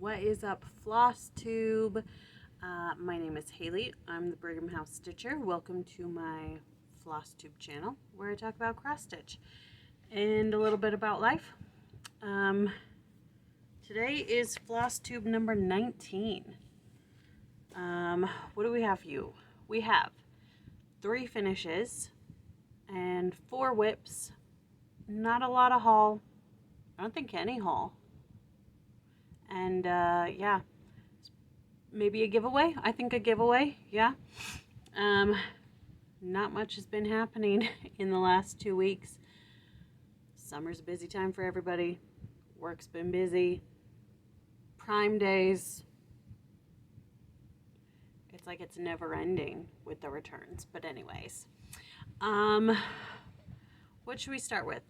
What is up, Flosstube? My name is Haley. I'm the Brigham House Stitcher. Welcome to my Flosstube channel, where I talk about cross stitch and a little bit about life. Today is Flosstube number 19. What do we have for you? We have 3 finishes and 4 whips. Not a lot of haul. I don't think any haul. And yeah, maybe a giveaway. I think a giveaway. Yeah. Not much has been happening in the last 2 weeks. Summer's a busy time for everybody. Work's been busy. Prime days. It's like it's never ending with the returns. But anyways, what should we start with?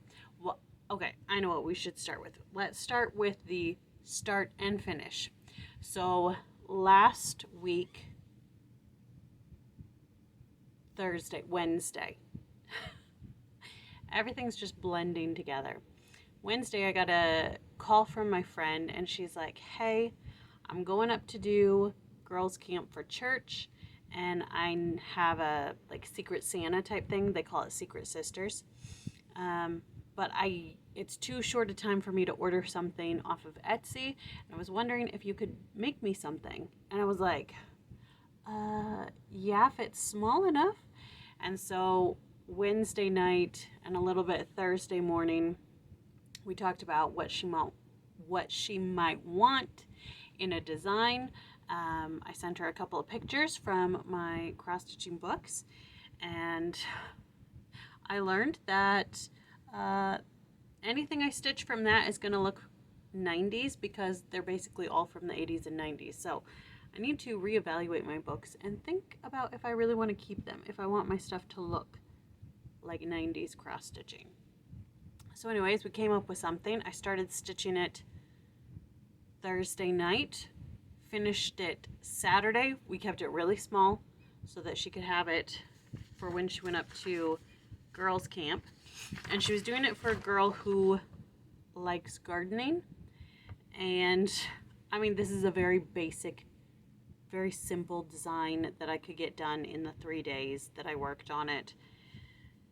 Well, okay, I know what we should start with. Let's start with the start and finish. So last week, Wednesday, everything's just blending together. Wednesday, I got a call from my friend, and she's like, hey, I'm going up to do girls camp for church, and I have a like Secret Santa type thing. They call it Secret Sisters. But it's too short a time for me to order something off of Etsy. And I was wondering if you could make me something. And I was like, yeah, if it's small enough. And so Wednesday night and a little bit Thursday morning, we talked about what she might want in a design. I sent her a couple of pictures from my cross-stitching books. And I learned that anything I stitch from that is going to look 90s because they're basically all from the 80s and 90s. So I need to reevaluate my books and think about if I really want to keep them, if I want my stuff to look like 90s cross stitching. So anyways, we came up with something. I started stitching it Thursday night, finished it Saturday. We kept it really small so that she could have it for when she went up to girls camp. And she was doing it for a girl who likes gardening. And I mean, this is a very basic, very simple design that I could get done in the 3 days that I worked on it.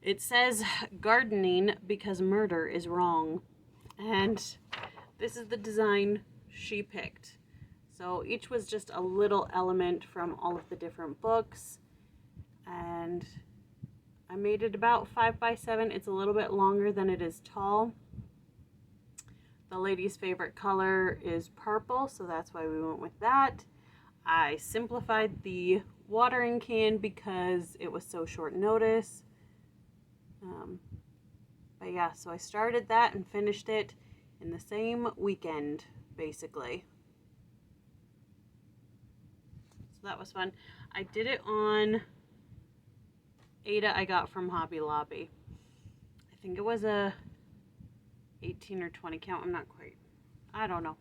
It says gardening because murder is wrong. And this is the design she picked. So each was just a little element from all of the different books. And I made it about 5 by 7. It's a little bit longer than it is tall. The lady's favorite color is purple, so that's why we went with that. I simplified the watering can because it was so short notice. But yeah, so I started that and finished it in the same weekend, basically. So that was fun. I did it on Ada I got from Hobby Lobby. I think it was a 18 or 20 count. I'm not quite. I don't know.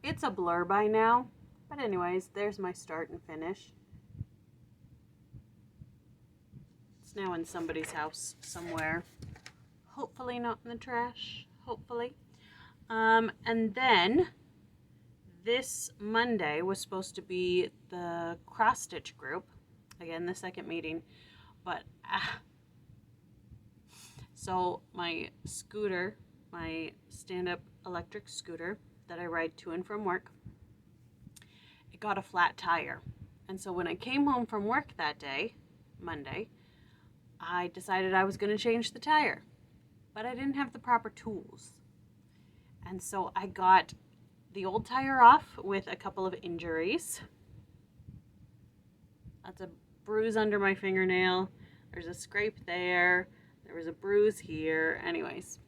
It's a blur by now. But anyways, there's my start and finish. It's now in somebody's house somewhere. Hopefully not in the trash. Hopefully. And then this Monday was supposed to be the cross stitch group. Again, the second meeting. But so my scooter, my stand-up electric scooter that I ride to and from work, it got a flat tire. And so when I came home from work that day, Monday, I decided I was going to change the tire. But I didn't have the proper tools. And so I got the old tire off with a couple of injuries. That's a bruise under my fingernail. There's a scrape there. There was a bruise here. Anyways,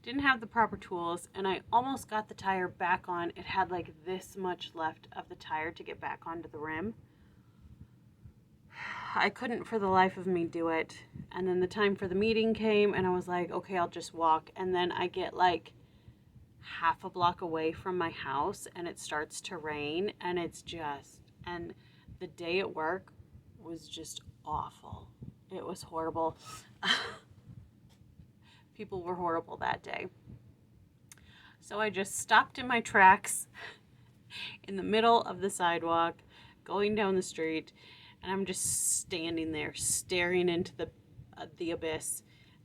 didn't have the proper tools, and I almost got the tire back on. It had like this much left of the tire to get back onto the rim. I couldn't for the life of me do it. And then the time for the meeting came, and I was like, okay, I'll just walk. And then I get like half a block away from my house, and it starts to rain, and and the day at work was just awful. It was horrible. People were horrible that day. So I just stopped in my tracks in the middle of the sidewalk, going down the street, and I'm just standing there staring into the abyss.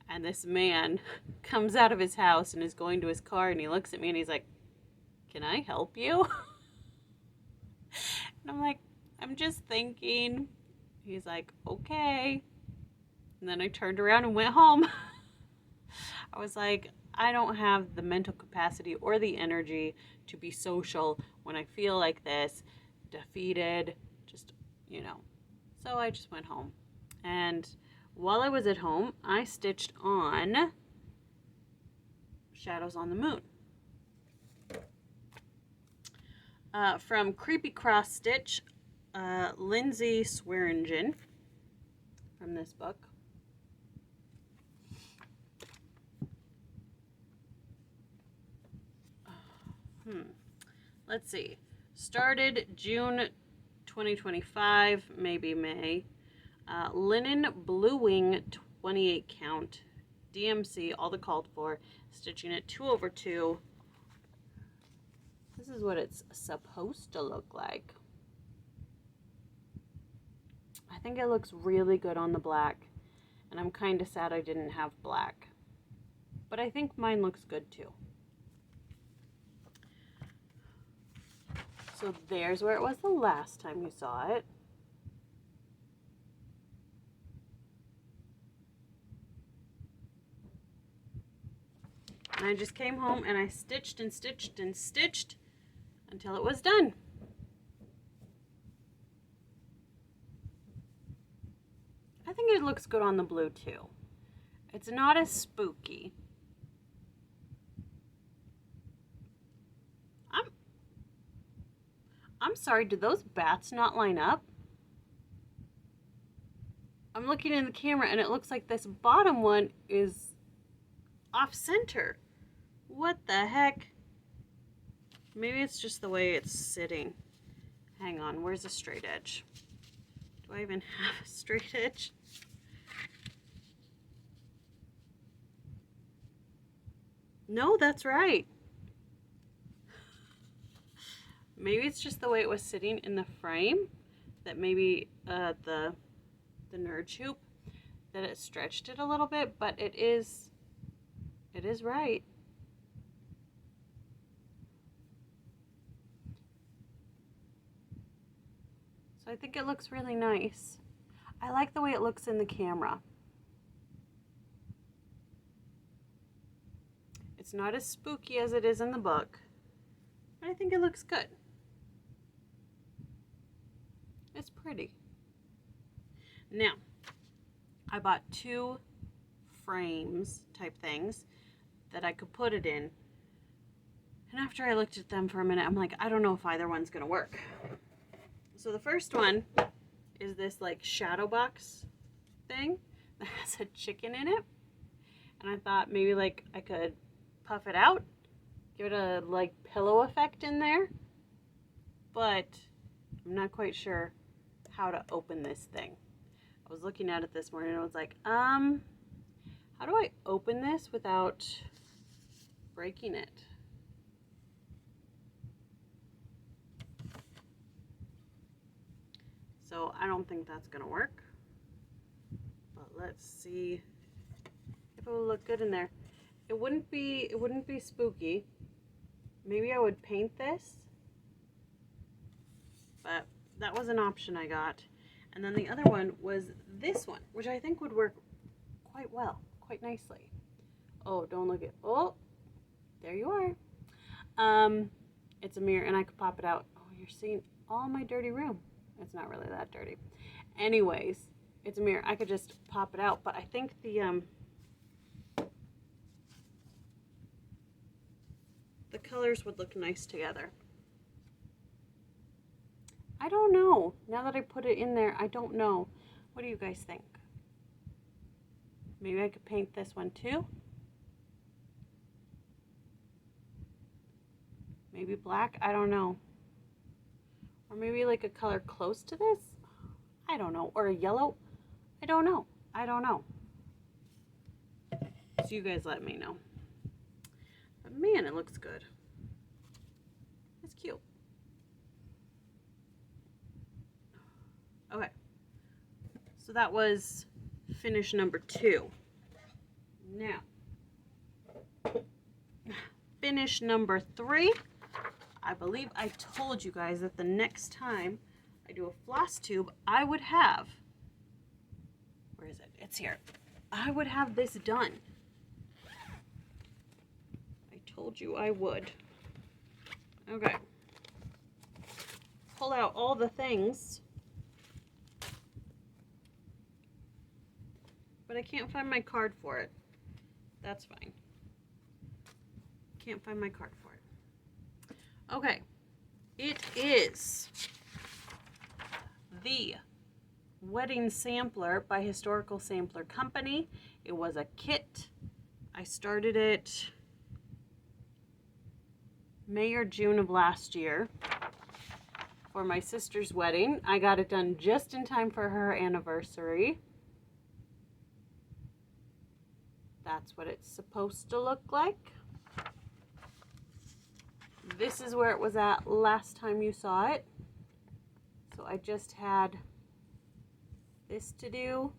And this man comes out of his house and is going to his car, and he looks at me and he's like, "Can I help you?" And I'm like, "I'm just thinking." He's like, "Okay." And then I turned around and went home. I was like, I don't have the mental capacity or the energy to be social when I feel like this, defeated, just, you know. So I just went home. And while I was at home, I stitched on Shadows on the Moon. From Creepy Cross Stitch, Lindsay Swearingen, from this book. Let's see. Started June 2025, maybe May. Linen Blue Wing 28 count. DMC, all the called for. Stitching it 2/2. This is what it's supposed to look like. I think it looks really good on the black. And I'm kind of sad I didn't have black. But I think mine looks good too. So there's where it was the last time you saw it. And I just came home and I stitched and stitched and stitched until it was done. I think it looks good on the blue too. It's not as spooky. I'm sorry, did those bats not line up? I'm looking in the camera and it looks like this bottom one is off center. What the heck? Maybe it's just the way it's sitting. Hang on, where's the straight edge? Do I even have a straight edge? No, that's right. Maybe it's just the way it was sitting in the frame, that maybe the nerd hoop, that it stretched it a little bit, but it is right. So I think it looks really nice. I like the way it looks in the camera. It's not as spooky as it is in the book, but I think it looks good. It's pretty. Now, I bought 2 frames type things that I could put it in. And after I looked at them for a minute, I'm like, I don't know if either one's gonna work. So the first one is this like shadow box thing that has a chicken in it. And I thought maybe like I could puff it out, give it a like pillow effect in there. But I'm not quite sure how to open this thing. I was looking at it this morning and I was like, how do I open this without breaking it? So I don't think that's gonna work. But let's see if it will look good in there. It wouldn't be spooky. Maybe I would paint this. But that was an option I got. And then the other one was this one, which I think would work quite well, quite nicely. Oh, don't look at, oh, there you are. It's a mirror and I could pop it out. Oh, you're seeing all my dirty room. It's not really that dirty. Anyways, it's a mirror. I could just pop it out, but I think the colors would look nice together. I don't know. Now that I put it in there, I don't know. What do you guys think? Maybe I could paint this one too. Maybe black, I don't know. Or maybe like a color close to this? I don't know. Or a yellow? I don't know. I don't know. So you guys let me know. But man, it looks good. It's cute. So that was finish number 2. Now, finish number 3. I believe I told you guys that the next time I do a floss tube, I would have, where is it? It's here. I would have this done. I told you I would. Okay. Pull out all the things. But I can't find my card for it. That's fine. Can't find my card for it. Okay. It is the Wedding Sampler by Historical Sampler Company. It was a kit. I started it May or June of last year for my sister's wedding. I got it done just in time for her anniversary. That's what it's supposed to look like. This is where it was at last time you saw it. So I just had this to do,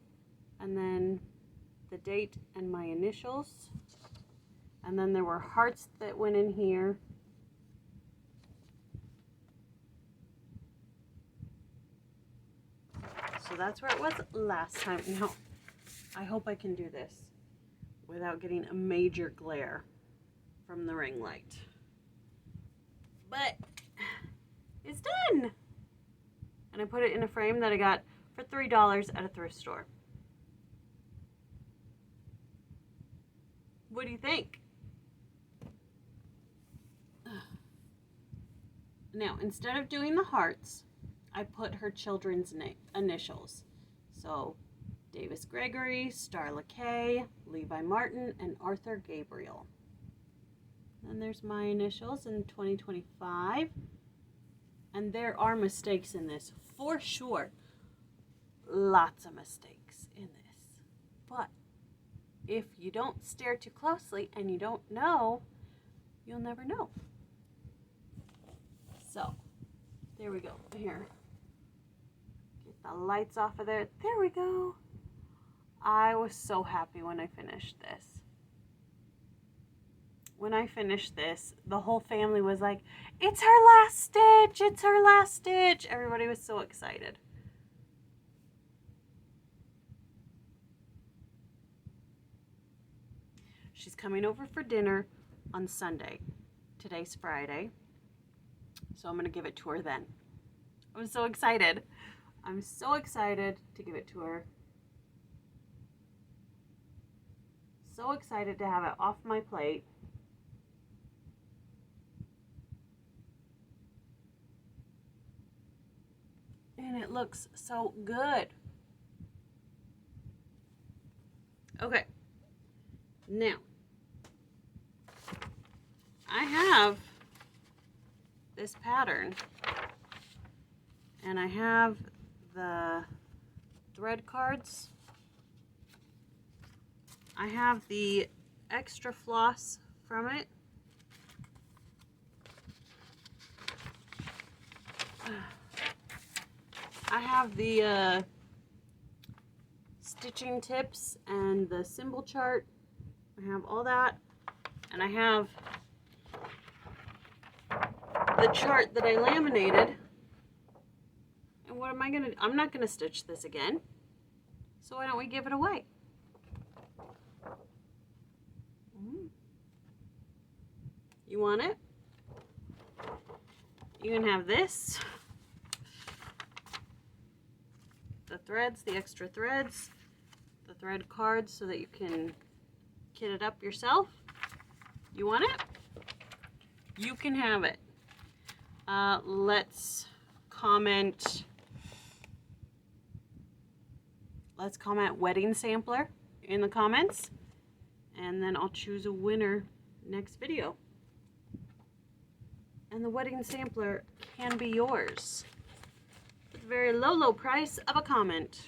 and then the date and my initials. And then there were hearts that went in here. So that's where it was last time. Now, I hope I can do this without getting a major glare from the ring light. But it's done. And I put it in a frame that I got for $3 at a thrift store. What do you think? Now, instead of doing the hearts, I put her children's initials. So, Davis Gregory, Starla Kay, Levi Martin, and Arthur Gabriel. Then there's my initials in 2025. And there are mistakes in this, for sure. Lots of mistakes in this. But if you don't stare too closely and you don't know, you'll never know. So, there we go. Here. Get the lights off of there. There we go. I was so happy when I finished this. When I finished this, the whole family was like, "It's her last stitch! It's her last stitch!" Everybody was so excited. She's coming over for dinner on Sunday. Today's Friday. So I'm going to give it to her then. I'm so excited. I'm so excited to give it to her. So excited to have it off my plate. And it looks so good. Okay. Now, I have this pattern, and I have the thread cards. I have the extra floss from it. I have the stitching tips and the symbol chart. I have all that, and I have the chart that I laminated. And what am I gonna do? I'm not gonna stitch this again, so why don't we give it away? You want it? You can have this, the threads, the extra threads, the thread cards so that you can kit it up yourself. You want it? You can have it. Let's comment wedding sampler in the comments, and then I'll choose a winner next video. And the wedding sampler can be yours at the very low price of a comment.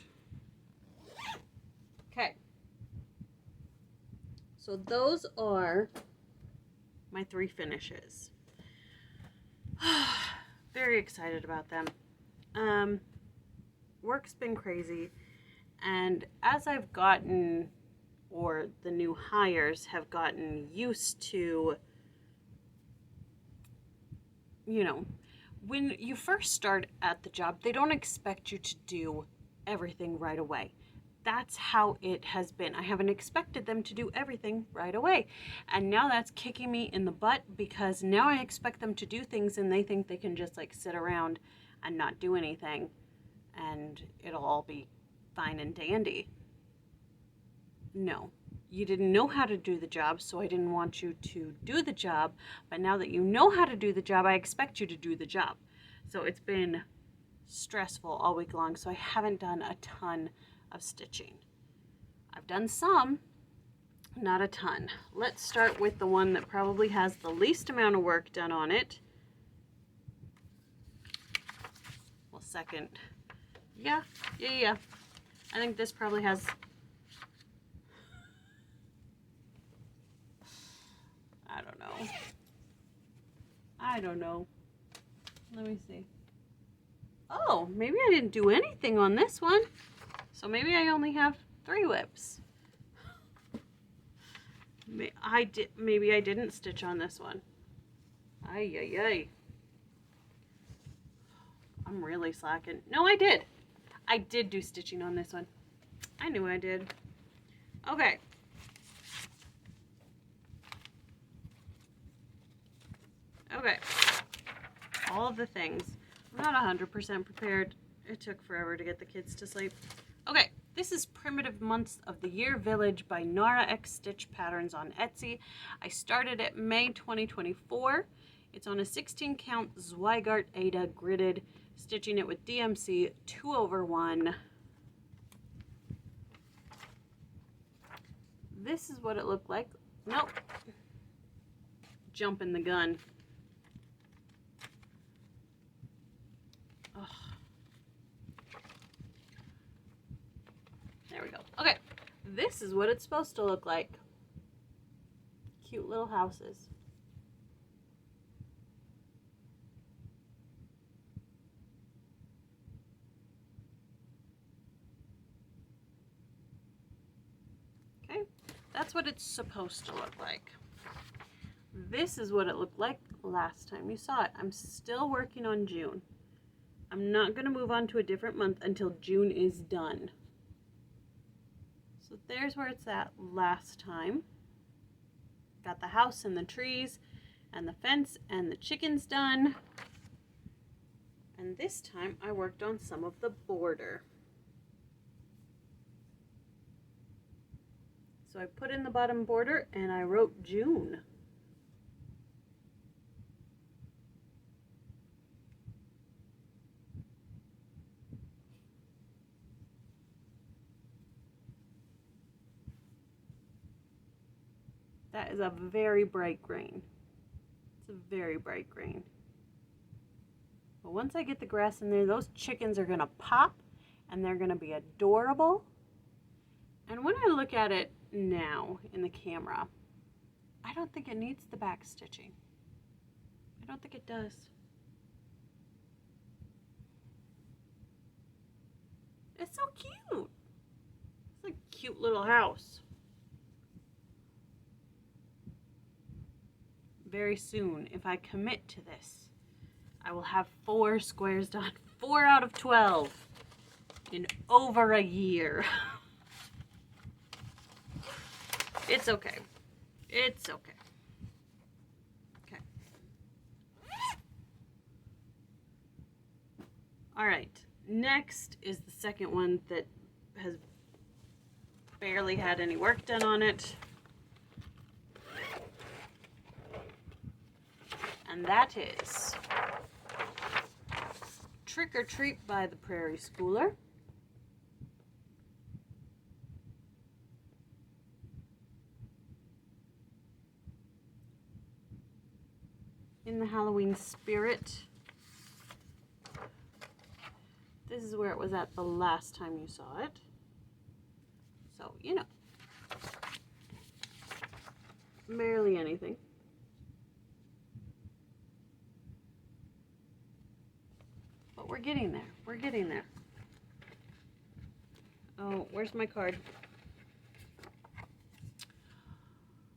Okay. So those are my 3 finishes. Very excited about them. Work's been crazy, And as I've gotten, or the new hires have gotten used to, you know, when you first start at the job, they don't expect you to do everything right away. That's how it has been. I haven't expected them to do everything right away. And now that's kicking me in the butt, because now I expect them to do things and they think they can just like sit around and not do anything and it'll all be fine and dandy. No, you didn't know how to do the job, so I didn't want you to do the job. But now that you know how to do the job, I expect you to do the job. So it's been stressful all week long, so I haven't done a ton of stitching. I've done some, not a ton. Let's start with the one that probably has the least amount of work done on it. Well, second. Yeah. I think this probably has... I don't know. Let me see. Oh, maybe I didn't do anything on this one. So maybe I only have 3 whips. Maybe I didn't stitch on this one. Ay. I'm really slacking. No, I did. I did do stitching on this one. I knew I did. Okay. Okay. All of the things. I'm not 100% prepared. It took forever to get the kids to sleep. Okay. This is Primitive Months of the Year Village by NARAxStitchPatterns on Etsy. I started it May 2024. It's on a 16 count Zweigart Ada gridded, stitching it with DMC 2/1. This is what it looked like. Nope. Jumping the gun. Ugh. There we go. Okay. This is what it's supposed to look like. Cute little houses. Okay. That's what it's supposed to look like. This is what it looked like last time you saw it. I'm still working on June. I'm not going to move on to a different month until June is done. So there's where it's at last time. Got the house and the trees and the fence and the chickens done. And this time I worked on some of the border. So I put in the bottom border and I wrote June. That is a very bright green. It's a very bright green. But once I get the grass in there, those chickens are going to pop and they're going to be adorable. And when I look at it now in the camera, I don't think it needs the back stitching. I don't think it does. It's so cute. It's a cute little house. Very soon, if I commit to this, I will have 4 squares done. 4 out of 12 in over a year. It's okay. It's okay. Okay. All right. Next is the second one that has barely had any work done on it. And that is Trick or Treat by the Prairie Schooler. In the Halloween spirit. This is where it was at the last time you saw it. So, you know, barely anything. But we're getting there. We're getting there. Oh, where's my card?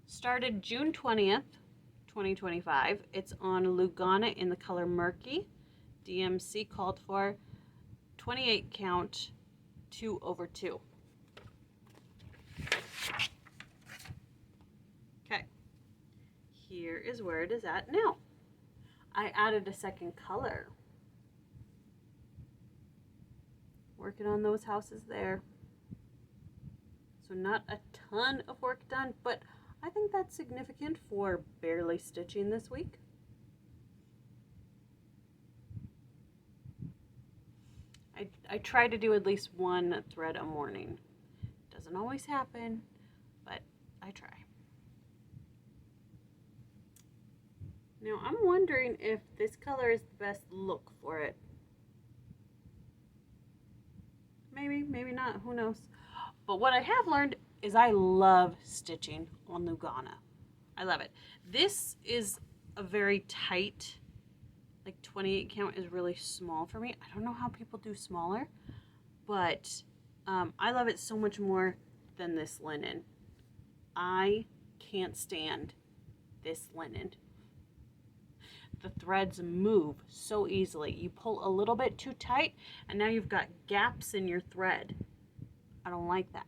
Started June 20th, 2025. It's on Lugana in the color Murky. DMC called for 28 count, 2/2. Okay. Here is where it is at now. I added a second color. Working on those houses there. So not a ton of work done, but I think that's significant for barely stitching this week. I try to do at least one thread a morning. Doesn't always happen, but I try. Now I'm wondering if this color is the best look for it. Maybe, maybe not, who knows. But what I have learned is I love stitching on Lugana. I love it. This is a very tight, like 28 count is really small for me. I don't know how people do smaller, but I love it so much more than this linen. I can't stand this linen. The threads move so easily. You pull a little bit too tight and now you've got gaps in your thread. I don't like that.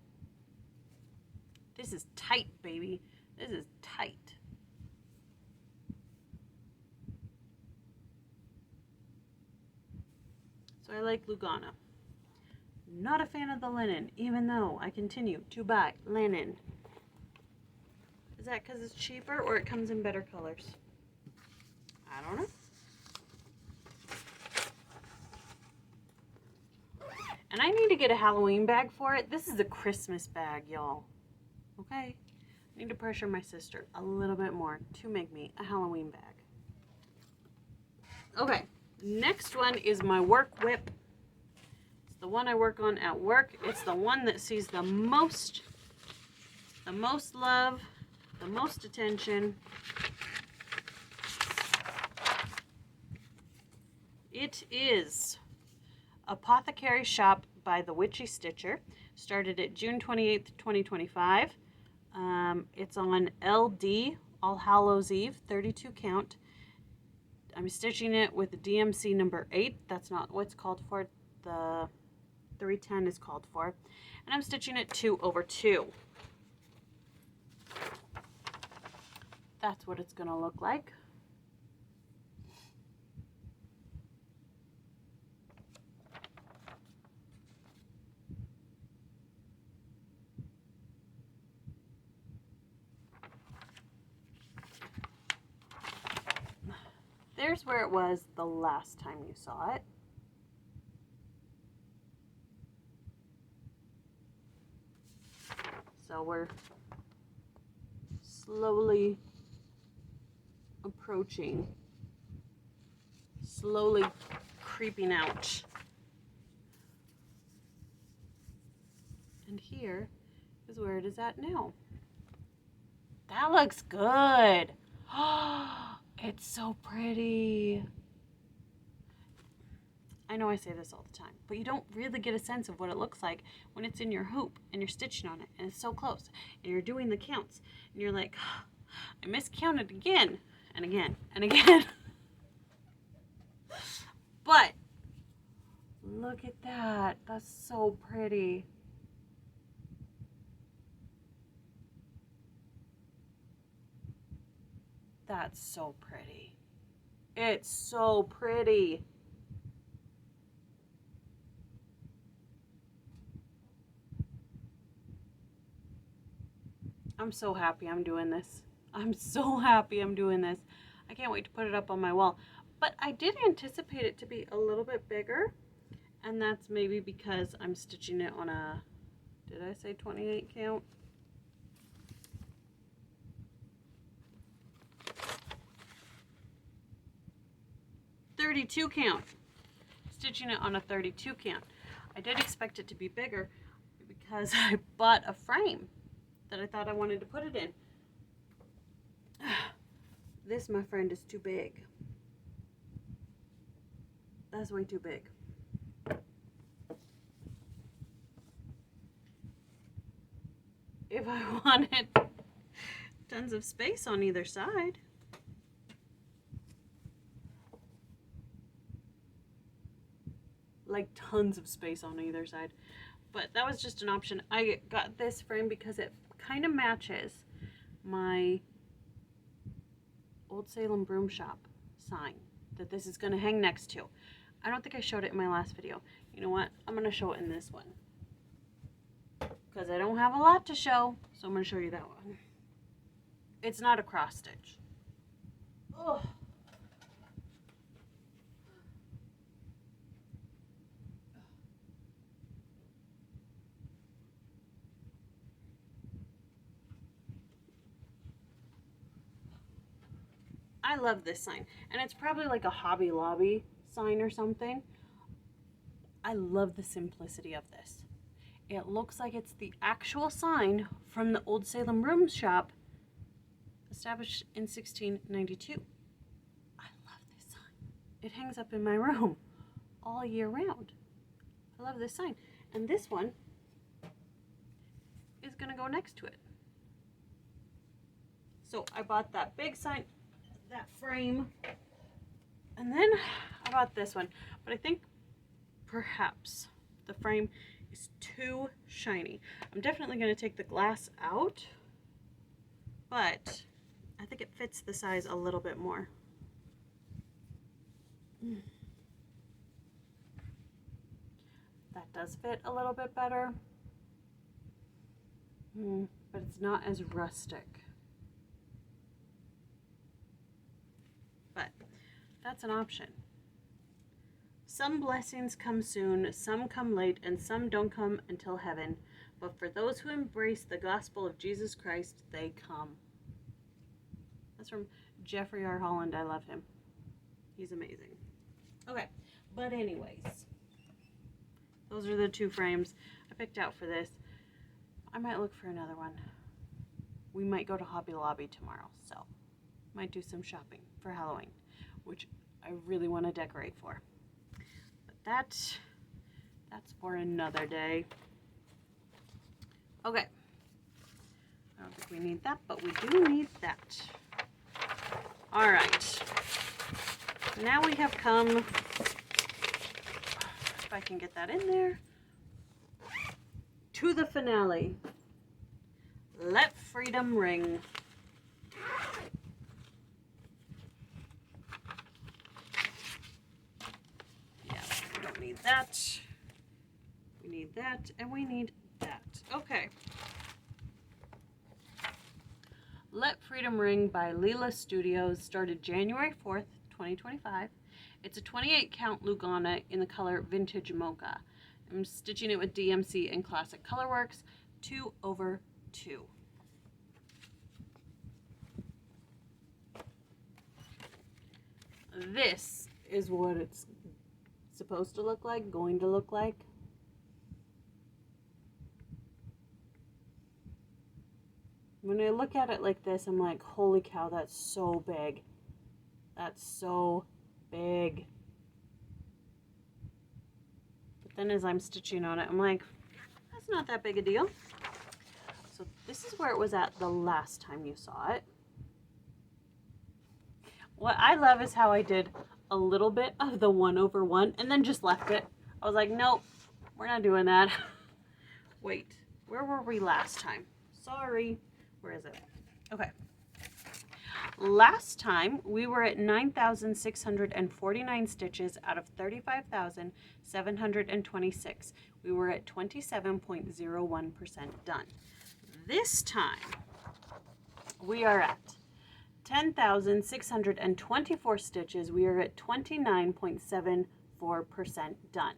This is tight, baby. This is tight. So I like Lugana. Not a fan of the linen, even though I continue to buy linen. Is that because it's cheaper or it comes in better colors? I don't know. And I need to get a Halloween bag for it. This is a Christmas bag, y'all. Okay? I need to pressure my sister a little bit more to make me a Halloween bag. Okay, next one is my work whip. It's the one I work on at work. It's the one that sees the most love, the most attention. It is Apothecary Shoppe by the Witchy Stitcher. Started at June 28th, 2025. It's on LD, All Hallows Eve, 32 count. I'm stitching it with the DMC number 8. That's not what's called for. The 310 is called for. And I'm stitching it 2/2. That's what it's going to look like. There's where it was the last time you saw it. So we're slowly approaching, slowly creeping out. And here is where it is at now. That looks good. It's so pretty. I know I say this all the time, but you don't really get a sense of what it looks like when it's in your hoop and you're stitching on it and it's so close and you're doing the counts and you're like, I miscounted again and again and again. But look at that. That's so pretty. That's so pretty. It's so pretty. I'm so happy I'm doing this. I'm so happy I'm doing this. I can't wait to put it up on my wall. But I did anticipate it to be a little bit bigger. And that's maybe because I'm stitching it on a, did I say 28 count? .32 count. Stitching it on a 32 count. I did expect it to be bigger because I bought a frame that I thought I wanted to put it in. This, my friend, is too big. That's way too big. on it. Tons of space on either side. Like tons of space on either side. But that was just an option. I got this frame because it kind of matches my Old Salem Broom Shop sign that this is going to hang next to. I don't think I showed it in my last video. You know what? I'm going to show it in this one. Because I don't have a lot to show, so I'm going to show you that one. It's not a cross stitch. Oh. I love this sign, and it's probably like a Hobby Lobby sign or something. I love the simplicity of this. It looks like it's the actual sign from the Old Salem Broom Shop, established in 1692. I love this sign. It hangs up in my room all year round. I love this sign. And this one is going to go next to it. So I bought that big sign, that frame, and then I bought this one. But I think perhaps the frame is too shiny. I'm definitely going to take the glass out, but I think it fits the size a little bit more. That does fit a little bit better, but it's not as rustic. But that's an option. Some blessings come soon, some come late, and some don't come until heaven. But for those who embrace the gospel of Jesus Christ, they come. That's from Jeffrey R. Holland. I love him. He's amazing. Okay, but anyways, those are the two frames I picked out for this. I might look for another one. We might go to Hobby Lobby tomorrow, so might do some shopping for Halloween, which I really want to decorate for. But that's for another day. Okay. I don't think we need that, but we do need that. All right. Now we have come, if I can get that in there, to the finale. Let freedom ring. Yeah, we don't need that. We need that, and we need that. Okay. Let Freedom Ring by Lila Studios started January 4th, 2025. It's a 28 count Lugana in the color Vintage Mocha. I'm stitching it with DMC and Classic Colorworks 2/2. This is what it's supposed to look like, going to look like. When I look at it like this, I'm like, holy cow, that's so big. That's so big. But then as I'm stitching on it, I'm like, that's not that big a deal. So this is where it was at the last time you saw it. What I love is how I did a little bit of the 1/1 and then just left it. I was like, nope, we're not doing that. Wait, where were we last time? Sorry. Where is it? Okay. Last time we were at 9,649 stitches out of 35,726. We were at 27.01% done. This time we are at 10,624 stitches. We are at 29.74% done.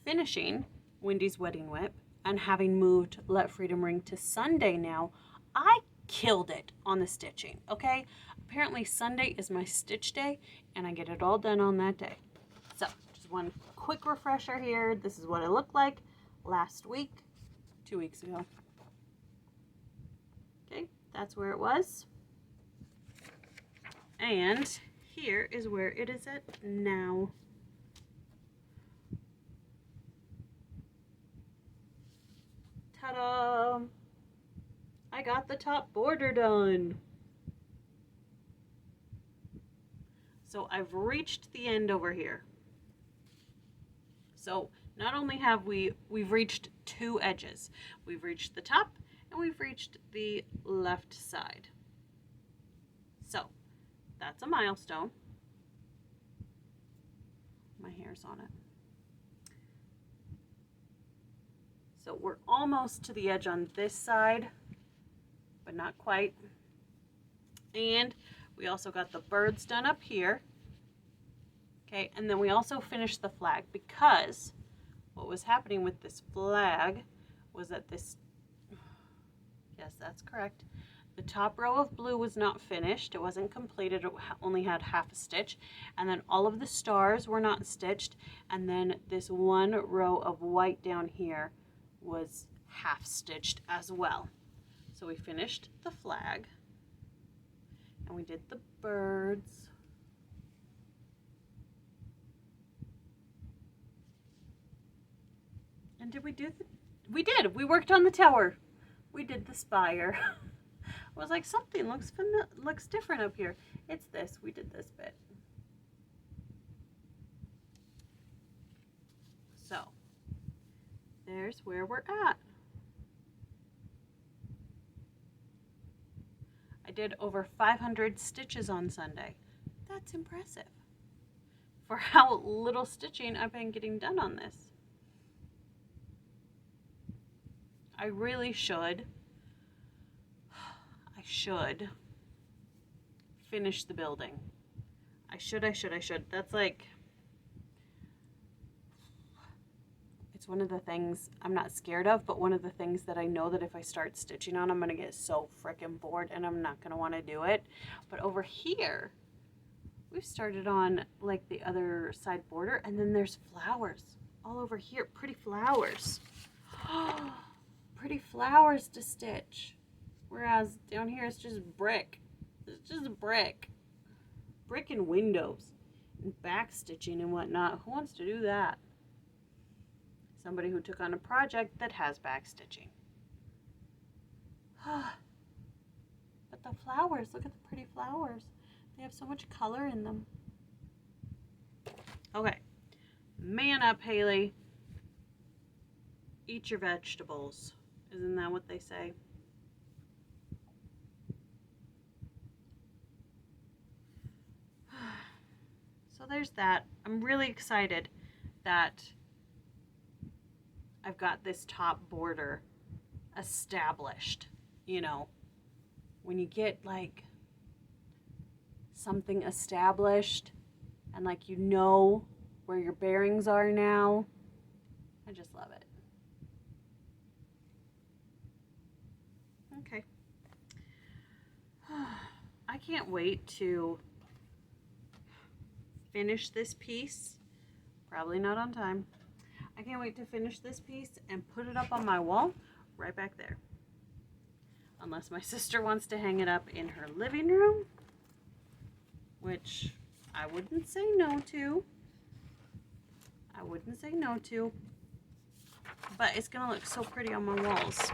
Finishing Wendy's Wedding Whip and having moved Let Freedom Ring to Sunday now, I killed it on the stitching, okay? Apparently Sunday is my stitch day and I get it all done on that day. So just one quick refresher here. This is what it looked like last week, 2 weeks ago. Okay, that's where it was. And here is where it is at now. Ta-da! I got the top border done. So I've reached the end over here. So not only have we've reached 2 edges, we've reached the top and we've reached the left side. So that's a milestone. My hair's on it. So we're almost to the edge on this side, but not quite. And we also got the birds done up here. Okay, and then we also finished the flag, because what was happening with this flag was that this, yes, that's correct, the top row of blue was not finished. It wasn't completed. It only had half a stitch. And then all of the stars were not stitched. And then this one row of white down here was half stitched as well. So we finished the flag and we did the birds. And did we do we did. We worked on the tower. We did the spire. I was like, something looks different up here. It's this. We did this bit. So there's where we're at. I did over 500 stitches on Sunday. That's impressive for how little stitching I've been getting done on this. I really should. I should finish the building. I should. That's like, it's one of the things I'm not scared of, but one of the things that I know that if I start stitching on, I'm gonna get so freaking bored and I'm not gonna wanna do it. But over here, we've started on like the other side border, and then there's flowers all over here, pretty flowers. Pretty flowers to stitch. Whereas down here it's just brick. It's just brick. Brick and windows. And back stitching and whatnot. Who wants to do that? Somebody who took on a project that has back stitching. But the flowers, look at the pretty flowers. They have so much color in them. Okay. Man up, Haley. Eat your vegetables. Isn't that what they say? So there's that. I'm really excited that I've got this top border established. You know, when you get like something established and like you know where your bearings are now, I just love it. Okay. I can't wait to finish this piece. Probably not on time. I can't wait to finish this piece and put it up on my wall right back there. Unless my sister wants to hang it up in her living room, which I wouldn't say no to. I wouldn't say no to. But it's going to look so pretty on my walls.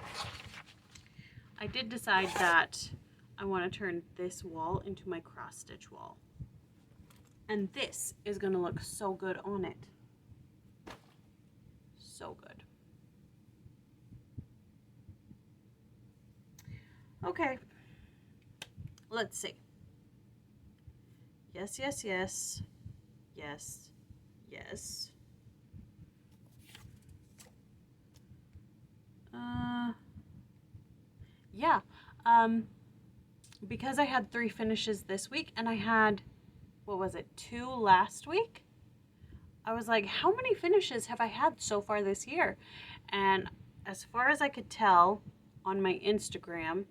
I did decide that I want to turn this wall into my cross stitch wall. And this is going to look so good on it. So good. Okay. Let's see. Yes, yes, yes. Yes, yes. Yeah, because I had 3 finishes this week and I had, what was it, 2 last week? I was like, how many finishes have I had so far this year? And as far as I could tell on my Instagram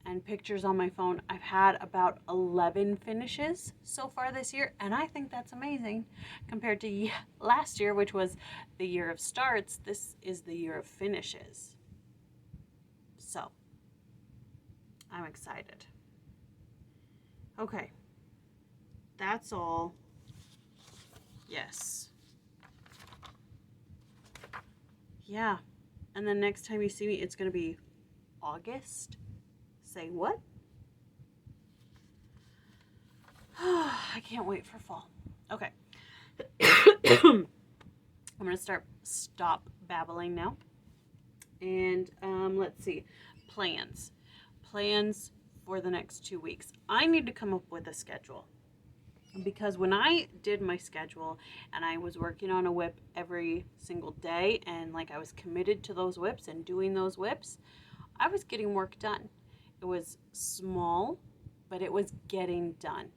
and pictures on my phone, I've had about 11 finishes so far this year, and I think that's amazing compared to last year, which was the year of starts. This is the year of finishes. So, I'm excited. Okay. That's all. Yes. Yeah. And then next time you see me, it's going to be August. Say what? I can't wait for fall. Okay. I'm going to stop babbling now. And let's see. Plans for the next 2 weeks. I need to come up with a schedule. Because when I did my schedule and I was working on a whip every single day and like I was committed to those whips and doing those whips, I was getting work done. It was small, but it was getting done.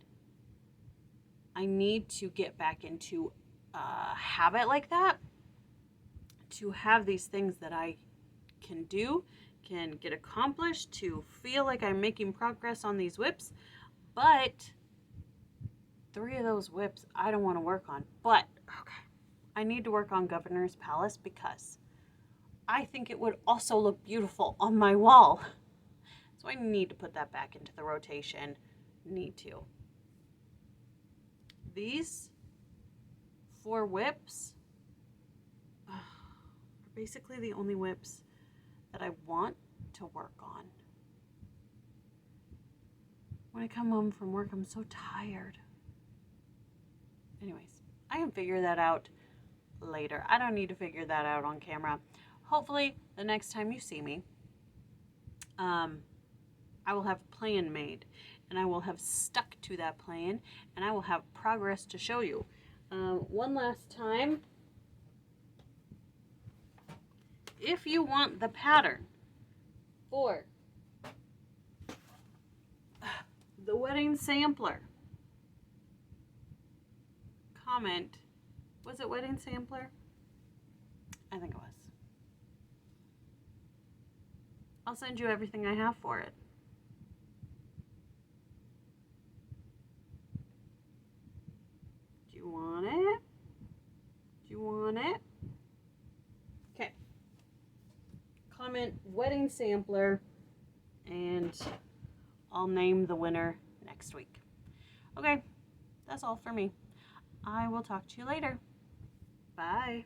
I need to get back into a habit like that, to have these things that I can do, can get accomplished, to feel like I'm making progress on these whips. But 3 of those whips I don't want to work on. But okay, I need to work on Governor's Palace because I think it would also look beautiful on my wall. So I need to put that back into the rotation. Need to. These 4 whips are basically the only whips that I want to work on. When I come home from work, I'm so tired. Anyways, I can figure that out later. I don't need to figure that out on camera. Hopefully, the next time you see me, I will have a plan made, and I will have stuck to that plan, and I will have progress to show you. One last time, if you want the pattern for the wedding sampler, comment. Was it wedding sampler? I think it was. I'll send you everything I have for it. Do you want it? Do you want it? Okay. Comment wedding sampler and I'll name the winner next week. Okay, that's all for me. I will talk to you later. Bye.